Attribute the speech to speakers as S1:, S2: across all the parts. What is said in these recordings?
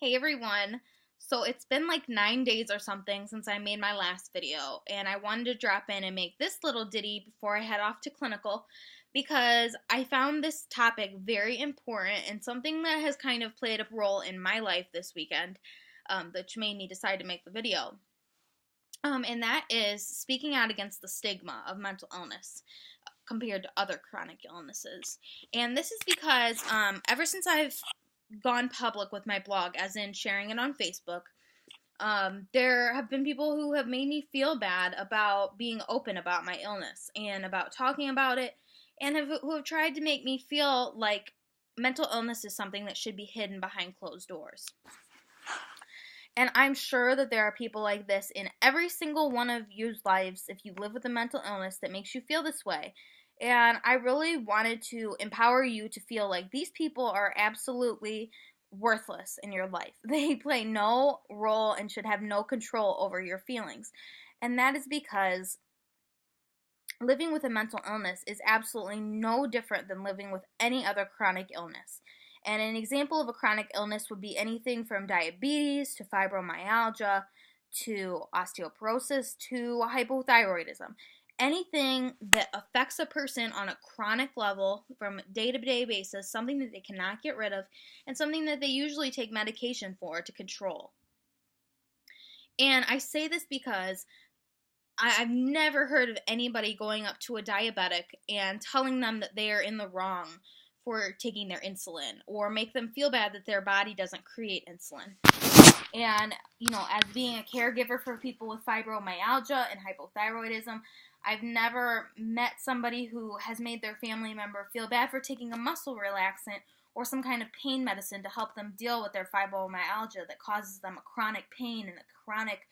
S1: Hey everyone. So it's been like 9 days or something since I made my last video, and I wanted to drop in and make this little ditty before I head off to clinical because I found this topic very important and something that has kind of played a role in my life this weekend, which made me decide to make the video. And that is speaking out against the stigma of mental illness compared to other chronic illnesses. And this is because ever since I've gone public with my blog, as in sharing it on Facebook, there have been people who have made me feel bad about being open about my illness and about talking about it, and who have tried to make me feel like mental illness is something that should be hidden behind closed doors. And I'm sure that there are people like this in every single one of your lives if you live with a mental illness that makes you feel this way. And I really wanted to empower you to feel like these people are absolutely worthless in your life. They play no role and should have no control over your feelings. And that is because living with a mental illness is absolutely no different than living with any other chronic illness. And an example of a chronic illness would be anything from diabetes to fibromyalgia to osteoporosis to hypothyroidism. Anything that affects a person on a chronic level from day-to-day basis, something that they cannot get rid of, and something that they usually take medication for to control. And I say this because I've never heard of anybody going up to a diabetic and telling them that they are in the wrong for taking their insulin, or make them feel bad that their body doesn't create insulin. And, as being a caregiver for people with fibromyalgia and hypothyroidism, I've never met somebody who has made their family member feel bad for taking a muscle relaxant or some kind of pain medicine to help them deal with their fibromyalgia that causes them a chronic pain and a chronic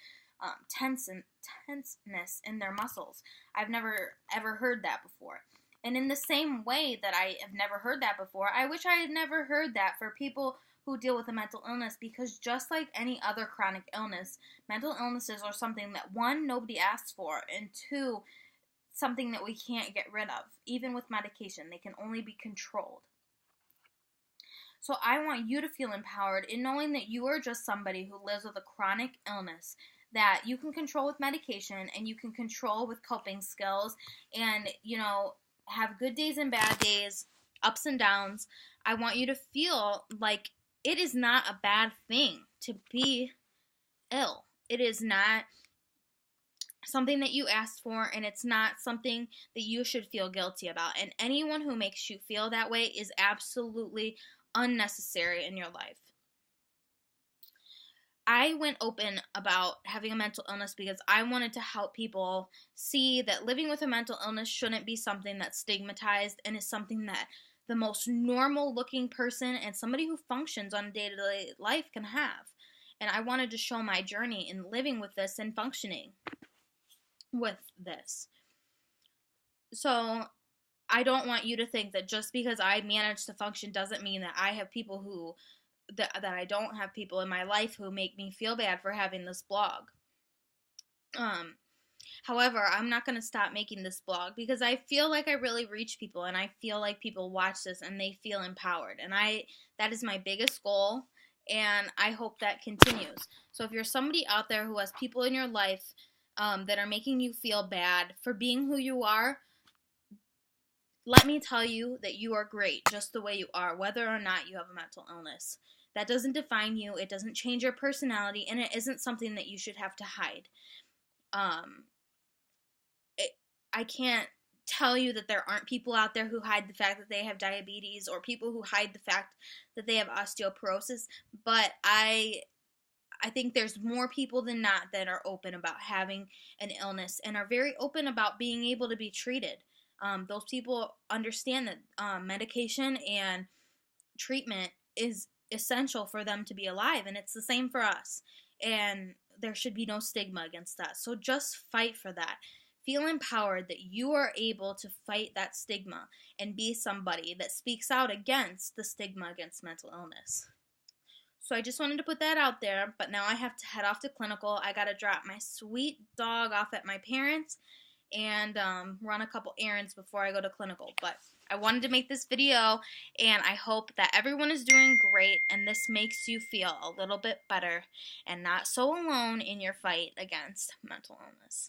S1: tenseness in their muscles. I've never ever heard that before. And in the same way that I have never heard that before, I wish I had never heard that for people who deal with a mental illness, because just like any other chronic illness, mental illnesses are something that, one, nobody asks for, and two, something that we can't get rid of. Even with medication, they can only be controlled. So I want you to feel empowered in knowing that you are just somebody who lives with a chronic illness that you can control with medication and you can control with coping skills and, have good days and bad days, ups and downs. I want you to feel like it is not a bad thing to be ill. It is not something that you asked for, and it's not something that you should feel guilty about. And anyone who makes you feel that way is absolutely unnecessary in your life. I went open about having a mental illness because I wanted to help people see that living with a mental illness shouldn't be something that's stigmatized and is something that the most normal looking person and somebody who functions on a day-to-day life can have. And I wanted to show my journey in living with this and functioning with this. So I don't want you to think that just because I manage to function doesn't mean that I have people who that I don't have people in my life who make me feel bad for having this blog. However, I'm not going to stop making this blog because I feel like I really reach people, and I feel like people watch this and they feel empowered. And that is my biggest goal, and I hope that continues. So if you're somebody out there who has people in your life that are making you feel bad for being who you are, let me tell you that you are great just the way you are, whether or not you have a mental illness. That doesn't define you, it doesn't change your personality, and it isn't something that you should have to hide. I can't tell you that there aren't people out there who hide the fact that they have diabetes, or people who hide the fact that they have osteoporosis, but I think there's more people than not that are open about having an illness and are very open about being able to be treated. Those people understand that medication and treatment is essential for them to be alive, and it's the same for us. And there should be no stigma against that. So just fight for that. Feel empowered that you are able to fight that stigma and be somebody that speaks out against the stigma against mental illness. So I just wanted to put that out there, but now I have to head off to clinical. I got to drop my sweet dog off at my parents', and run a couple errands before I go to clinical. But I wanted to make this video, and I hope that everyone is doing great and this makes you feel a little bit better and not so alone in your fight against mental illness.